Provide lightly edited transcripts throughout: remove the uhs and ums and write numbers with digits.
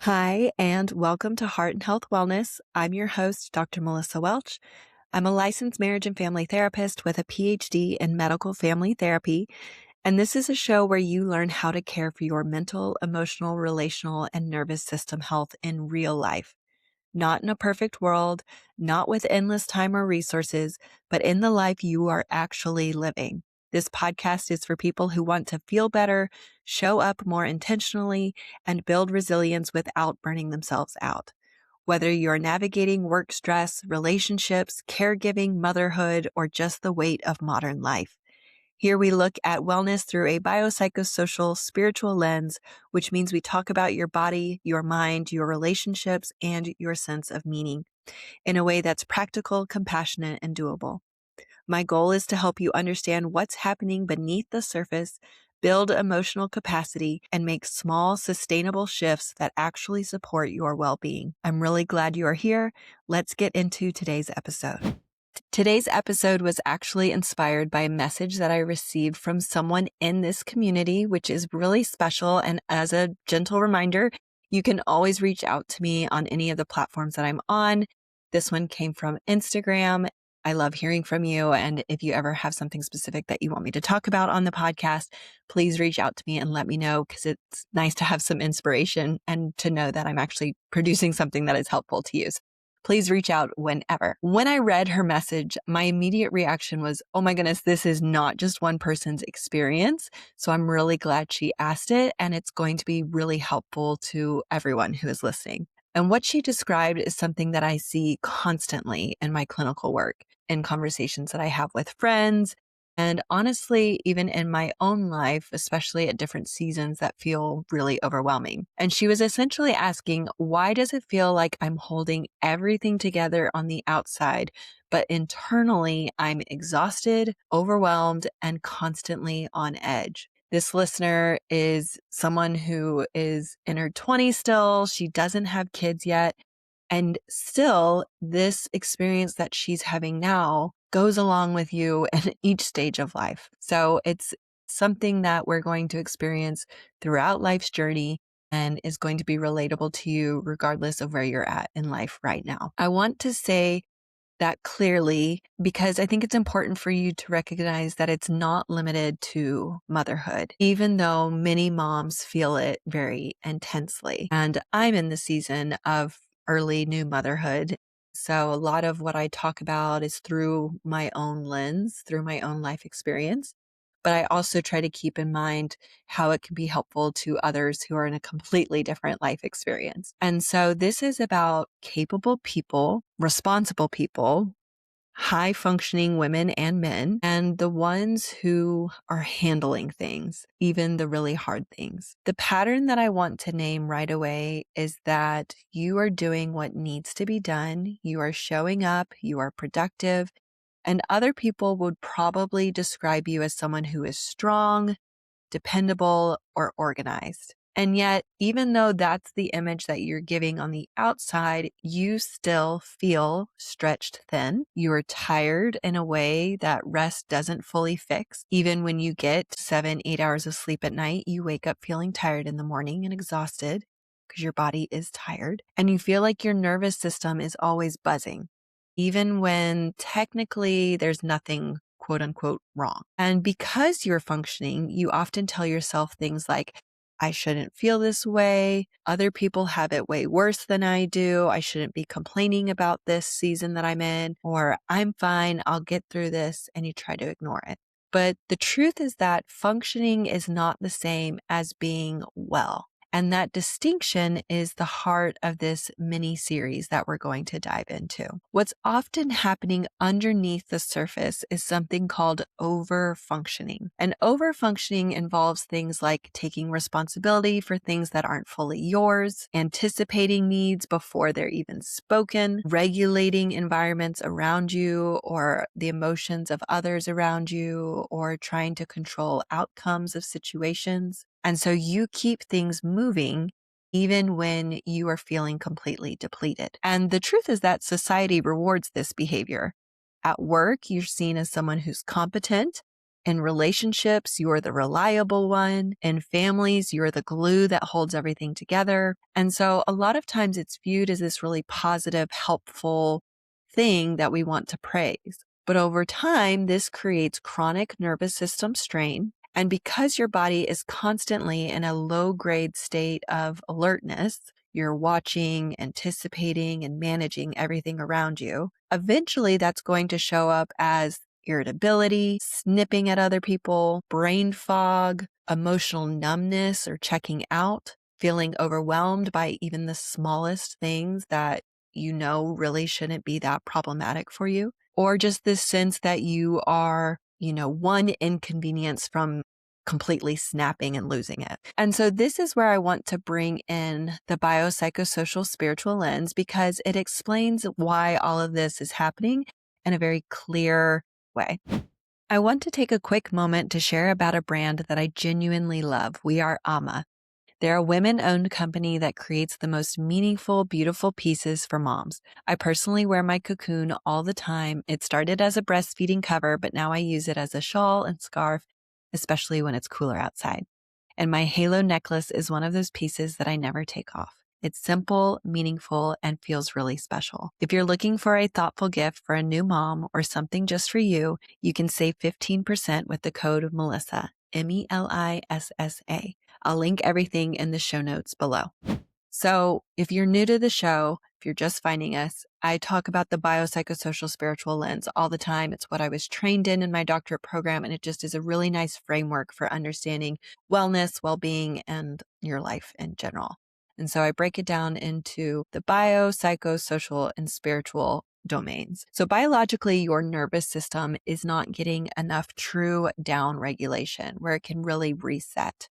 Hi, and welcome to Heart and Health Wellness. I'm your host, Dr. Melissa Welch. I'm a licensed marriage and family therapist with a PhD in medical family therapy. And this is a show where you learn how to care for your mental, emotional, relational, and nervous system health in real life. Not in a perfect world, not with endless time or resources, but in the life you are actually living. This podcast is for people who want to feel better, show up more intentionally, and build resilience without burning themselves out. Whether you're navigating work stress, relationships, caregiving, motherhood, or just the weight of modern life. Here we look at wellness through a biopsychosocial spiritual lens, which means we talk about your body, your mind, your relationships, and your sense of meaning in a way that's practical, compassionate, and doable. My goal is to help you understand what's happening beneath the surface, build emotional capacity, and make small, sustainable shifts that actually support your well-being. I'm really glad you are here. Let's get into today's episode. Today's episode was actually inspired by a message that I received from someone in this community, which is really special. And as a gentle reminder, you can always reach out to me on any of the platforms that I'm on. This one came from Instagram. I love hearing from you. And if you ever have something specific that you want me to talk about on the podcast, please reach out to me and let me know, because it's nice to have some inspiration and to know that I'm actually producing something that is helpful to use. Please reach out whenever. When I read her message, my immediate reaction was, oh my goodness, this is not just one person's experience. So I'm really glad she asked it, and it's going to be really helpful to everyone who is listening. And what she described is something that I see constantly in my clinical work, in conversations that I have with friends, and honestly, even in my own life, especially at different seasons that feel really overwhelming. And she was essentially asking, why does it feel like I'm holding everything together on the outside, but internally I'm exhausted, overwhelmed, and constantly on edge? This listener is someone who is in her 20s still. She doesn't have kids yet. And still, this experience that she's having now goes along with you in each stage of life. So it's something that we're going to experience throughout life's journey and is going to be relatable to you regardless of where you're at in life right now. I want to say that clearly because I think it's important for you to recognize that it's not limited to motherhood, even though many moms feel it very intensely. And I'm in the season of early new motherhood. So a lot of what I talk about is through my own lens, through my own life experience. But I also try to keep in mind how it can be helpful to others who are in a completely different life experience. And so this is about capable people, responsible people, high functioning women and men, and the ones who are handling things, even the really hard things. The pattern that I want to name right away is that you are doing what needs to be done. You are showing up, you are productive, and other people would probably describe you as someone who is strong, dependable, or organized. And yet, even though that's the image that you're giving on the outside, you still feel stretched thin. You are tired in a way that rest doesn't fully fix. Even when you get 7-8 hours of sleep at night, you wake up feeling tired in the morning and exhausted because your body is tired. And you feel like your nervous system is always buzzing, even when technically there's nothing quote unquote wrong. And because you're functioning, you often tell yourself things like, I shouldn't feel this way. Other people have it way worse than I do. I shouldn't be complaining about this season that I'm in, or I'm fine. I'll get through this. And you try to ignore it. But the truth is that functioning is not the same as being well. And that distinction is the heart of this mini series that we're going to dive into. What's often happening underneath the surface is something called overfunctioning. And overfunctioning involves things like taking responsibility for things that aren't fully yours, anticipating needs before they're even spoken, regulating environments around you or the emotions of others around you, or trying to control outcomes of situations. And so you keep things moving even when you are feeling completely depleted. And the truth is that society rewards this behavior. At work, you're seen as someone who's competent. In relationships, you're the reliable one. In families, you're the glue that holds everything together. And so a lot of times it's viewed as this really positive, helpful thing that we want to praise. But over time, this creates chronic nervous system strain. And because your body is constantly in a low grade state of alertness, you're watching, anticipating, and managing everything around you. Eventually, that's going to show up as irritability, snipping at other people, brain fog, emotional numbness or checking out, feeling overwhelmed by even the smallest things that you know really shouldn't be that problematic for you, or just this sense that you are, one inconvenience from completely snapping and losing it. And so this is where I want to bring in the biopsychosocial spiritual lens, because it explains why all of this is happening in a very clear way. I want to take a quick moment to share about a brand that I genuinely love. We are Ama. They're a women-owned company that creates the most meaningful, beautiful pieces for moms. I personally wear my cocoon all the time. It started as a breastfeeding cover, but now I use it as a shawl and scarf, especially when it's cooler outside. And my halo necklace is one of those pieces that I never take off. It's simple, meaningful, and feels really special. If you're looking for a thoughtful gift for a new mom or something just for you, you can save 15% with the code Melissa, MELISSA. I'll link everything in the show notes below. So if you're new to the show, if you're just finding us, I talk about the biopsychosocial spiritual lens all the time. It's what I was trained in my doctorate program, and it just is a really nice framework for understanding wellness, well-being, and your life in general. And so I break it down into the biopsychosocial and spiritual domains. So biologically, your nervous system is not getting enough true down regulation where it can really reset.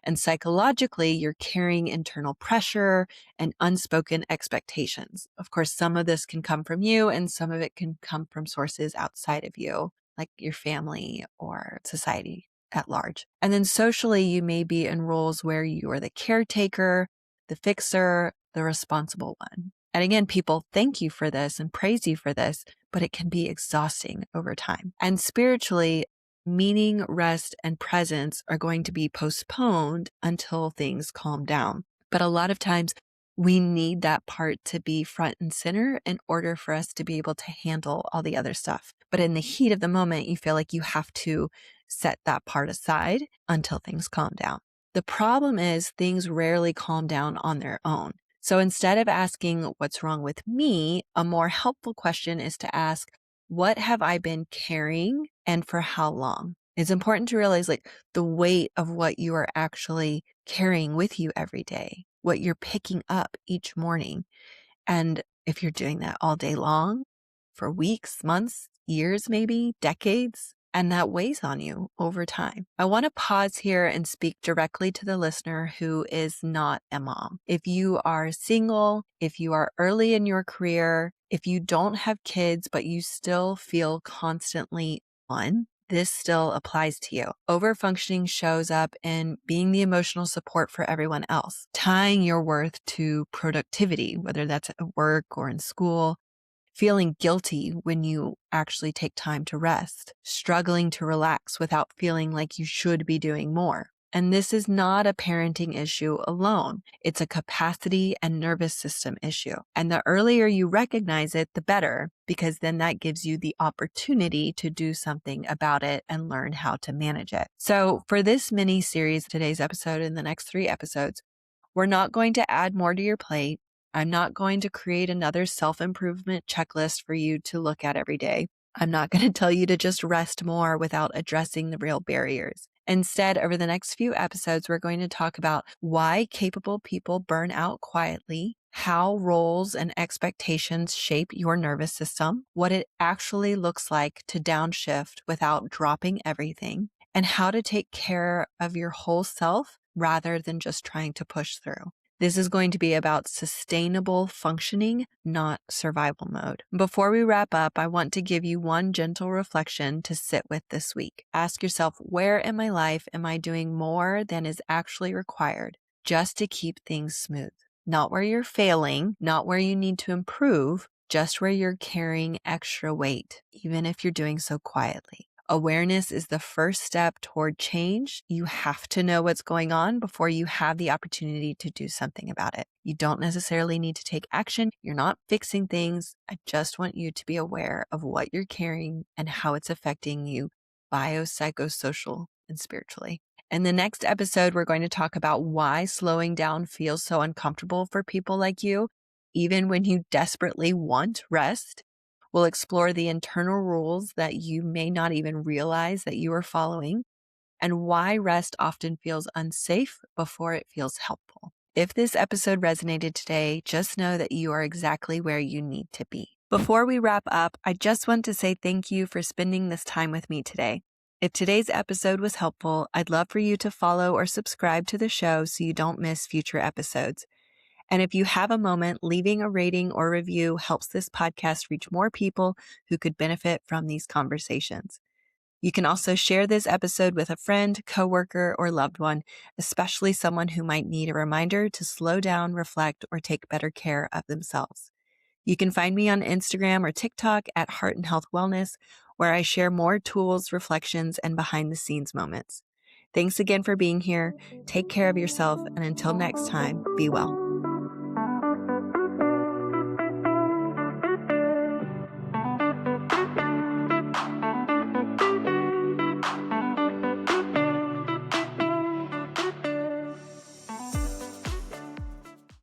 And psychologically, you're carrying internal pressure and unspoken expectations. Of course, some of this can come from you and some of it can come from sources outside of you, like your family or society at large. And then socially, you may be in roles where you are the caretaker, the fixer, the responsible one. And again, people thank you for this and praise you for this, but it can be exhausting over time. And spiritually, meaning, rest, and presence are going to be postponed until things calm down. But a lot of times we need that part to be front and center in order for us to be able to handle all the other stuff. But in the heat of the moment, you feel like you have to set that part aside until things calm down. The problem is things rarely calm down on their own. So instead of asking what's wrong with me, a more helpful question is to ask, what have I been carrying and for how long? It's important to realize the weight of what you are actually carrying with you every day, what you're picking up each morning. And if you're doing that all day long, for weeks, months, years, maybe decades, and that weighs on you over time. I want to pause here and speak directly to the listener who is not a mom. If you are single, if you are early in your career, if you don't have kids, but you still feel constantly on, this still applies to you. Overfunctioning shows up in being the emotional support for everyone else, tying your worth to productivity, whether that's at work or in school, feeling guilty when you actually take time to rest, struggling to relax without feeling like you should be doing more. And this is not a parenting issue alone. It's a capacity and nervous system issue. And the earlier you recognize it, the better, because then that gives you the opportunity to do something about it and learn how to manage it. So for this mini series, today's episode and the next 3 episodes, we're not going to add more to your plate. I'm not going to create another self-improvement checklist for you to look at every day. I'm not going to tell you to just rest more without addressing the real barriers. Instead, over the next few episodes, we're going to talk about why capable people burn out quietly, how roles and expectations shape your nervous system, what it actually looks like to downshift without dropping everything, and how to take care of your whole self rather than just trying to push through. This is going to be about sustainable functioning, not survival mode. Before we wrap up, I want to give you one gentle reflection to sit with this week. Ask yourself, where in my life am I doing more than is actually required just to keep things smooth? Not where you're failing, not where you need to improve, just where you're carrying extra weight, even if you're doing so quietly. Awareness is the first step toward change. You have to know what's going on before you have the opportunity to do something about it. You don't necessarily need to take action. You're not fixing things. I just want you to be aware of what you're carrying and how it's affecting you biopsychosocial and spiritually. In the next episode, we're going to talk about why slowing down feels so uncomfortable for people like you, even when you desperately want rest. We'll explore the internal rules that you may not even realize that you are following and why rest often feels unsafe before it feels helpful. If this episode resonated today, just know that you are exactly where you need to be. Before we wrap up, I just want to say thank you for spending this time with me today. If today's episode was helpful, I'd love for you to follow or subscribe to the show so you don't miss future episodes. And if you have a moment, leaving a rating or review helps this podcast reach more people who could benefit from these conversations. You can also share this episode with a friend, coworker, or loved one, especially someone who might need a reminder to slow down, reflect, or take better care of themselves. You can find me on Instagram or TikTok at Heart and Health Wellness, where I share more tools, reflections, and behind the scenes moments. Thanks again for being here. Take care of yourself. And until next time, be well.